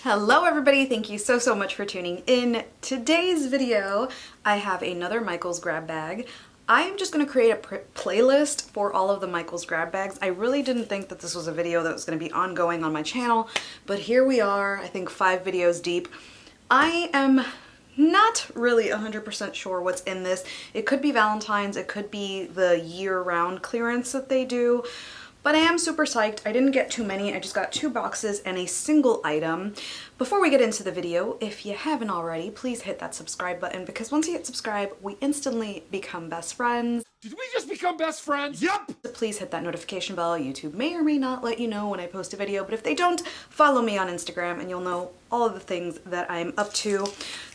Hello everybody, thank you so much for tuning in. Today's video, I have another Michael's grab bag. I am just going to create a playlist for all of the Michael's grab bags. I really didn't think that this was a video that was going to be ongoing on my channel, but here we are, I think 5 videos deep. I am not really 100% sure what's in this. It could be Valentine's, it could be the year-round clearance that they do. But I am super psyched. I didn't get too many. I just got 2 boxes and a single item. Before we get into the video, if you haven't already, please hit that subscribe button because once you hit subscribe, we instantly become best friends. Did we just become best friends? Yep! Please hit that notification bell. YouTube may or may not let you know when I post a video, but if they don't, follow me on Instagram and you'll know all of the things that I'm up to.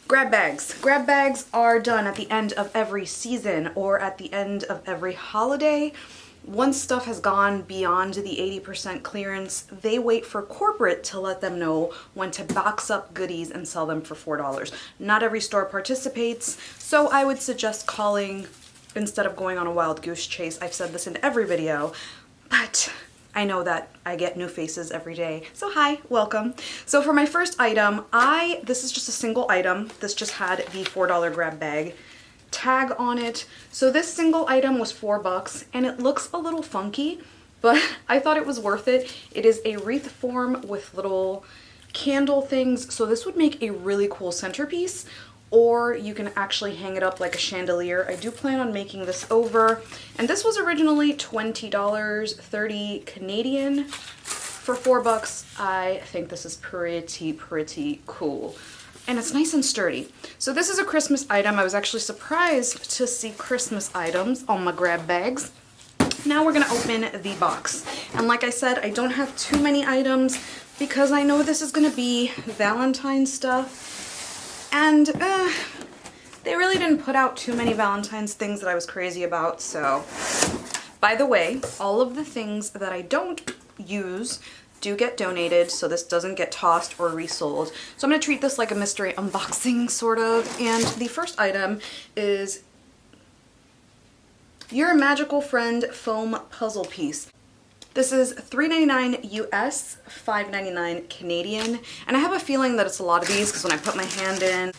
Grab bags. Grab bags are done at the end of every season or at the end of every holiday. Once stuff has gone beyond the 80% clearance, they wait for corporate to let them know when to box up goodies and sell them for $4. Not every store participates, so I would suggest calling instead of going on a wild goose chase. I've said this in every video, but I know that I get new faces every day. So hi, welcome. So for my first item, this is just a single item. This just had the $4 grab bag tag on it. So this single item was $4 and it looks a little funky, but I thought it was worth it. It is a wreath form with little candle things. So this would make a really cool centerpiece, or you can actually hang it up like a chandelier. I do plan on making this over. And this was originally $20, 30 Canadian. For $4, I think this is pretty cool. And it's nice and sturdy. So this is a Christmas item. I was actually surprised to see Christmas items on my grab bags. Now we're gonna open the box. And like I said, I don't have too many items because I know this is gonna be Valentine stuff. And they really didn't put out too many Valentine's things that I was crazy about, so. By the way, all of the things that I don't use do get donated, so this doesn't get tossed or resold. So I'm going to treat this like a mystery unboxing, sort of. And the first item is Your Magical Friend foam puzzle piece. This is $3.99 US, $5.99 Canadian, and I have a feeling that it's a lot of these because when I put my hand in.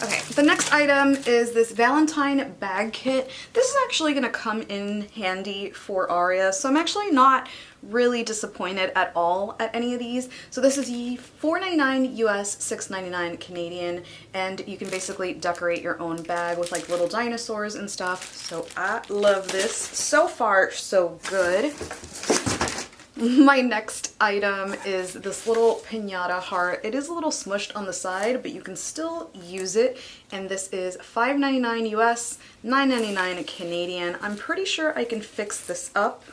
Okay, the next item is this Valentine Bag Kit. This is actually going to come in handy for Aria, so I'm actually not really disappointed at all at any of these. So this is $4.99 US, $6.99 Canadian, and you can basically decorate your own bag with like little dinosaurs and stuff. So I love this. So far, so good. My next item is this little Pinata Heart. It is a little smushed on the side, but you can still use it. And this is $5.99 US, $9.99 Canadian. I'm pretty sure I can fix this up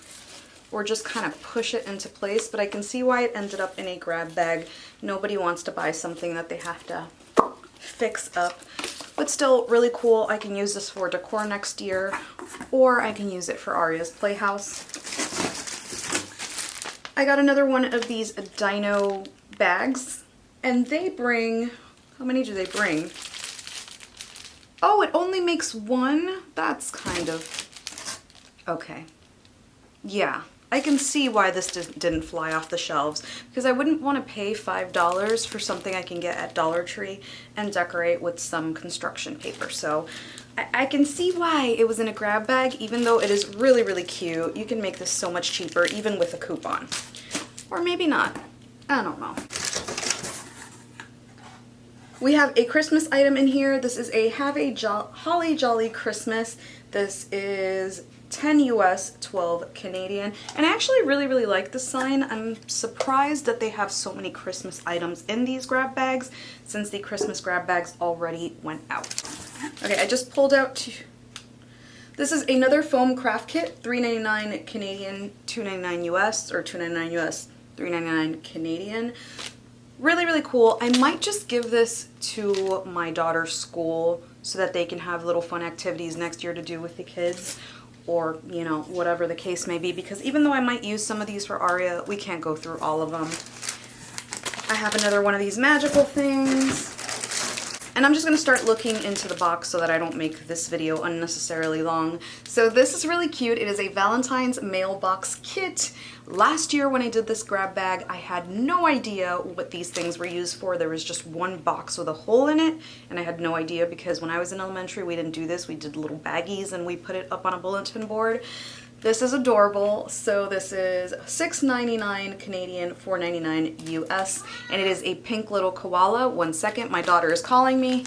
or just kind of push it into place, but I can see why it ended up in a grab bag. Nobody wants to buy something that they have to fix up. But still really cool. I can use this for decor next year, or I can use it for Aria's Playhouse. I got another one of these Dino Bags, and they bring, how many do they bring? Oh, it only makes one? That's kind of, okay. Yeah, I can see why this didn't fly off the shelves, because I wouldn't want to pay $5 for something I can get at Dollar Tree and decorate with some construction paper. So I can see why it was in a grab bag, even though it is really cute. You can make this so much cheaper, even with a coupon. Or maybe not. I don't know. We have a Christmas item in here. This is a Have a Holly Jolly Christmas. This is 10 US, 12 Canadian. And I actually really like this sign. I'm surprised that they have so many Christmas items in these grab bags, since the Christmas grab bags already went out. Okay, I just pulled out this is another foam craft kit, $3.99 Canadian, $2.99 US, or $2.99 US, $3.99 Canadian. Really cool. I might just give this to my daughter's school so that they can have little fun activities next year to do with the kids, or, you know, whatever the case may be, because even though I might use some of these for Aria, we can't go through all of them. I have another one of these magical things. And I'm just gonna start looking into the box so that I don't make this video unnecessarily long. So this is really cute. It is a Valentine's Mailbox Kit. Last year when I did this grab bag, I had no idea what these things were used for. There was just one box with a hole in it, and I had no idea because when I was in elementary, we didn't do this. We did little baggies and we put it up on a bulletin board. This is adorable. So this is $6.99 Canadian, $4.99 US, and it is a pink little koala. One second, my daughter is calling me.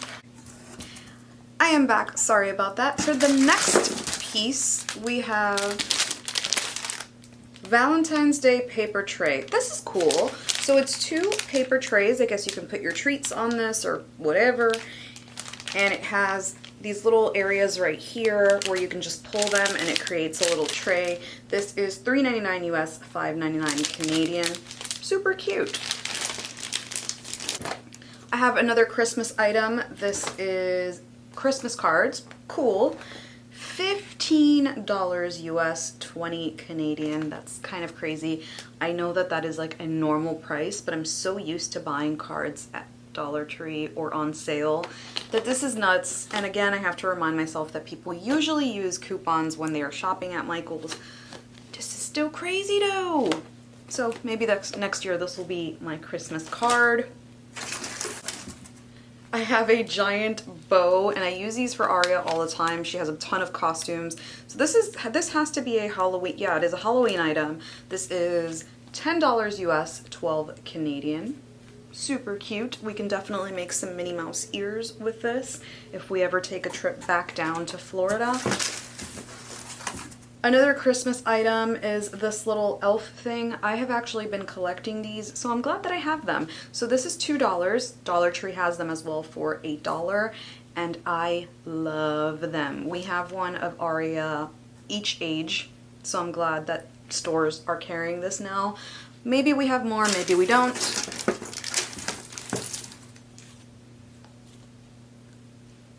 I am back, sorry about that. For the next piece, we have Valentine's Day paper tray. This is cool. So it's 2 paper trays. I guess you can put your treats on this or whatever. And it has these little areas right here where you can just pull them and it creates a little tray. This is $3.99 US, $5.99 Canadian. Super cute. I have another Christmas item. This is Christmas cards. Cool. $15 US, 20 Canadian. That's kind of crazy. I know that that is like a normal price, but I'm so used to buying cards at Dollar Tree or on sale that this is nuts. And again, I have to remind myself that people usually use coupons when they are shopping at Michael's. This is still crazy though. So maybe that's next year this will be my Christmas card. I have a giant bow and I use these for Aria all the time. She has a ton of costumes. So this has to be a Halloween, yeah, it is a Halloween item. This is $10 US, 12 Canadian. Super cute. We can definitely make some Minnie Mouse ears with this if we ever take a trip back down to Florida. Another Christmas item is this little elf thing. I have actually been collecting these, so I'm glad that I have them. So this is $2. Dollar Tree has them as well for $8, and I love them. We have one of Aria each age, so I'm glad that stores are carrying this now. Maybe we have more, maybe we don't.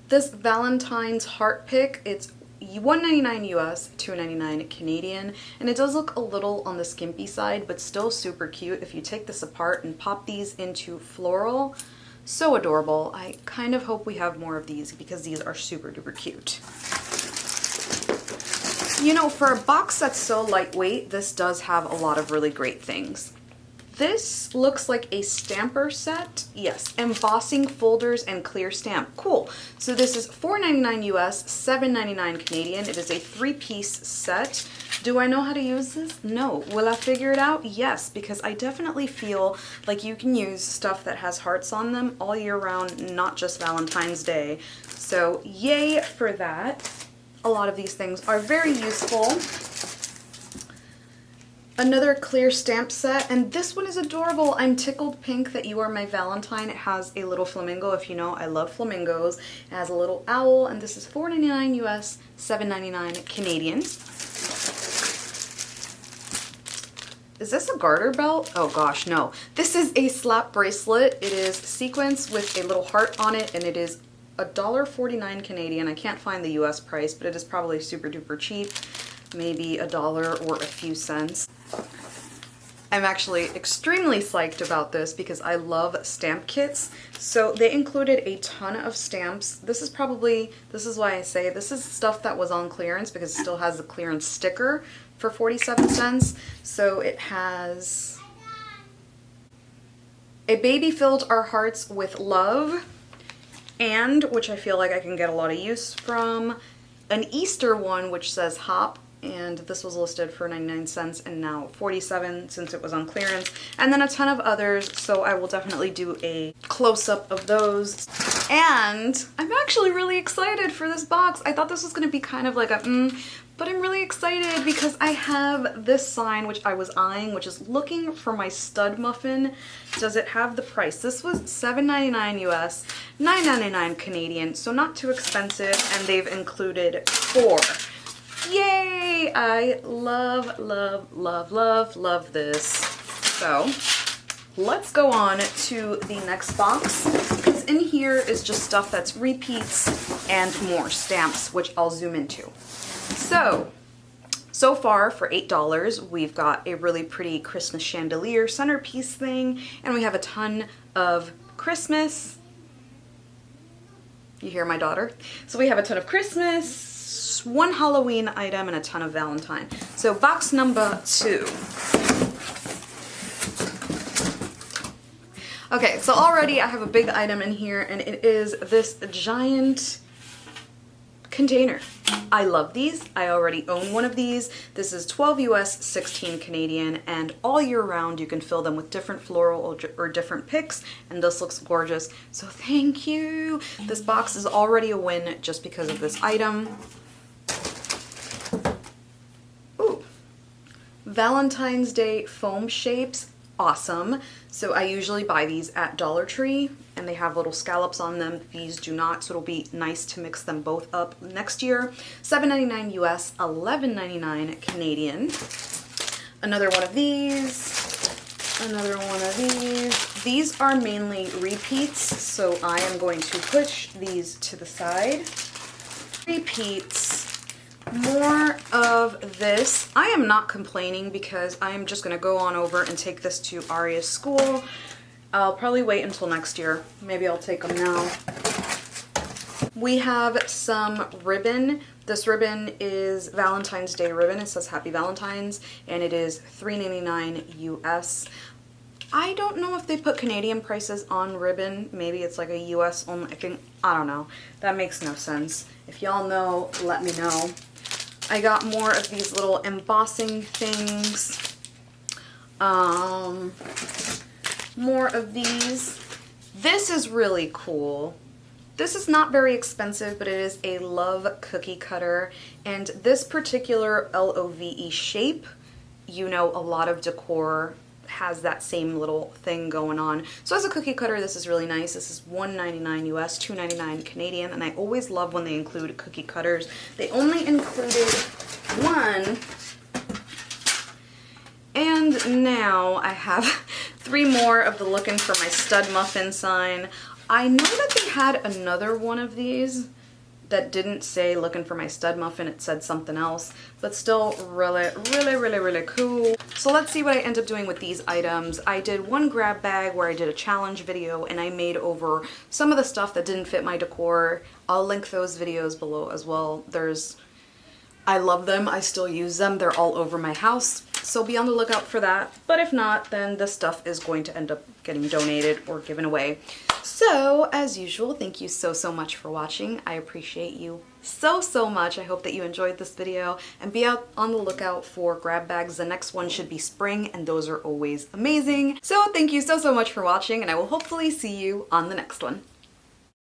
This Valentine's Heart pick, it's $1.99 US, $2.99 Canadian, and it does look a little on the skimpy side, but still super cute. If you take this apart and pop these into floral, so adorable. I kind of hope we have more of these because these are super duper cute. You know, for a box that's so lightweight, this does have a lot of really great things. This looks like a stamper set. Yes, embossing folders and clear stamp. Cool. So this is $4.99 US, $7.99 Canadian. It is a 3-piece set. Do I know how to use this? No. Will I figure it out? Yes, because I definitely feel like you can use stuff that has hearts on them all year round, not just Valentine's Day. So yay for that. A lot of these things are very useful. Another clear stamp set, and this one is adorable. I'm tickled pink that you are my Valentine. It has a little flamingo. If you know, I love flamingos. It has a little owl, and this is $4.99 US, $7.99 Canadian. Is this a garter belt? Oh gosh, no. This is a slap bracelet. It is sequins with a little heart on it, and it is $1.49 Canadian. I can't find the US price, but it is probably super duper cheap. Maybe $1 or a few cents. I'm actually extremely psyched about this because I love stamp kits. So they included a ton of stamps. This is why I say this is stuff that was on clearance because it still has the clearance sticker for 47 cents. So it has a baby filled our hearts with love, and which I feel like I can get a lot of use from, an Easter one which says hop, and this was listed for 99 cents and now 47 since it was on clearance, and then a ton of others, so I will definitely do a close-up of those. And I'm actually really excited for this box. I thought this was going to be kind of like a but I'm really excited because I have this sign which I was eyeing, which is looking for my stud muffin. Does it have the price? This was $7.99 US, $9.99 Canadian, so not too expensive, and they've included 4. Yay! I love, love, love, love, love this. So let's go on to the next box, because in here is just stuff that's repeats and more stamps, which I'll zoom into. So far for $8, we've got a really pretty Christmas chandelier centerpiece thing, and we have a ton of Christmas You hear my daughter? So we have a ton of Christmas, one Halloween item, and a ton of Valentine. So box number 2. Okay, so already I have a big item in here, and it is this giant container. I love these. I already own one of these. This is 12 US, 16 Canadian, and all year round you can fill them with different floral or different picks, and this looks gorgeous. So thank you. This box is already a win just because of this item. Ooh. Valentine's Day foam shapes. Awesome. So I usually buy these at Dollar Tree, and they have little scallops on them. These do not, so it'll be nice to mix them both up next year. $7.99 US, $11.99 Canadian. Another one of these. Another one of these. These are mainly repeats, so I am going to push these to the side. Repeats. More of this. I am not complaining because I am just going to go on over and take this to Aria's school. I'll probably wait until next year. Maybe I'll take them now. We have some ribbon. This ribbon is Valentine's Day ribbon. It says Happy Valentines, and it is $3.99 US. I don't know if they put Canadian prices on ribbon. Maybe it's like a US only thing. I don't know. That makes no sense. If y'all know, let me know. I got more of these little embossing things. More of these. This is really cool. This is not very expensive, but it is a love cookie cutter. And this particular LOVE shape, you know, a lot of decor has that same little thing going on. So as a cookie cutter, this is really nice. This is $1.99 US, $2.99 Canadian, and I always love when they include cookie cutters. They only included one, and now I have 3 more of the looking for my stud muffin sign. I know that they had another one of these that didn't say looking for my stud muffin, it said something else, but still really cool. So let's see what I end up doing with these items. I did one grab bag where I did a challenge video and I made over some of the stuff that didn't fit my decor. I'll link those videos below as well. I love them, I still use them, they're all over my house, so be on the lookout for that. But if not, then this stuff is going to end up getting donated or given away. So, as usual, thank you so much for watching. I appreciate you so much. I hope that you enjoyed this video, and be out on the lookout for grab bags. The next one should be spring, and those are always amazing. So thank you so much for watching, and I will hopefully see you on the next one.